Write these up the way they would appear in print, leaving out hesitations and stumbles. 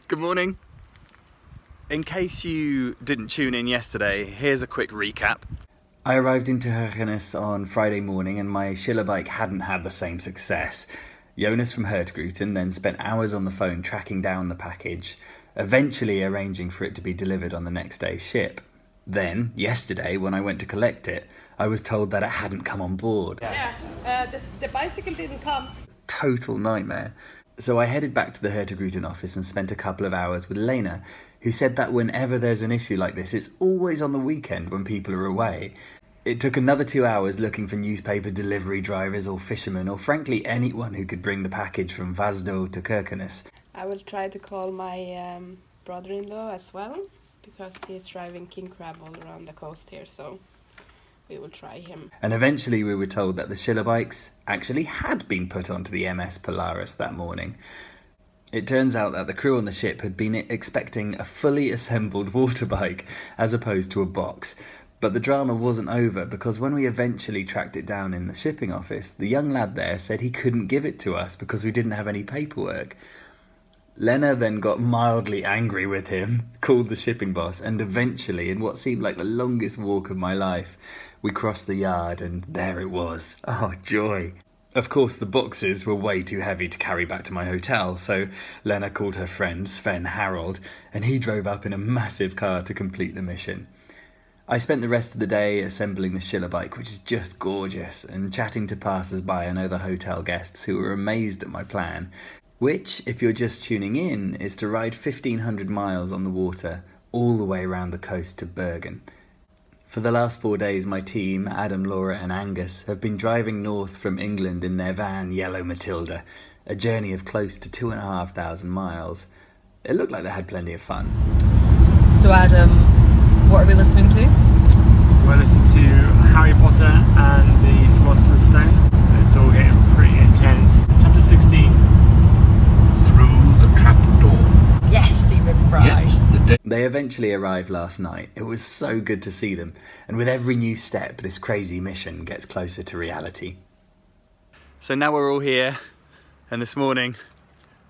Good morning. In case you didn't tune in yesterday, here's a quick recap. I arrived into Hergenes on Friday morning and my Schiller bike hadn't had the same success. Jonas from Hertgruten then spent hours on the phone tracking down the package, eventually arranging for it to be delivered on the next day's ship. Then, yesterday, when I went to collect it, I was told that it hadn't come on board. The bicycle didn't come. Total nightmare. So I headed back to the Hertogruten office and spent a couple of hours with Lena, who said that whenever there's an issue like this, it's always on the weekend when people are away. It took another 2 hours looking for newspaper delivery drivers or fishermen, or frankly anyone who could bring the package from Vasdo to Kirkenes. I will try to call my brother-in-law as well, because he's driving king crab all around the coast here, so we will try him. And eventually we were told that the Schiller bikes actually had been put onto the MS Polaris that morning. It turns out that the crew on the ship had been expecting a fully assembled water bike as opposed to a box. But the drama wasn't over, because when we eventually tracked it down in the shipping office, the young lad there said he couldn't give it to us because we didn't have any paperwork. Lena then got mildly angry with him, called the shipping boss, and eventually, in what seemed like the longest walk of my life, we crossed the yard and there it was. Oh, joy. Of course, the boxes were way too heavy to carry back to my hotel, so Lena called her friend Sven Harold, and he drove up in a massive car to complete the mission. I spent the rest of the day assembling the Schiller bike, which is just gorgeous, and chatting to passers-by and other hotel guests who were amazed at my plan, which, if you're just tuning in, is to ride 1,500 miles on the water all the way around the coast to Bergen. For the last 4 days, my team, Adam, Laura and Angus, have been driving north from England in their van Yellow Matilda, a journey of close to 2,500 miles. It looked like they had plenty of fun. So Adam, what are we listening to? We're listening to Harry Potter and the Philosopher's Stone. It's all getting pretty intense. Chapter 16. Through the trapdoor. Yes, Stephen Fry. They eventually arrived last night. It was so good to see them, and with every new step, this crazy mission gets closer to reality. So now we're all here, and this morning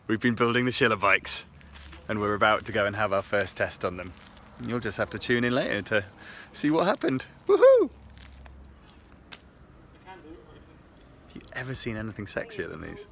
we've been building the Schiller bikes, and we're about to go and have our first test on them. You'll just have to tune in later to see what happened. Woohoo! Have you ever seen anything sexier than these?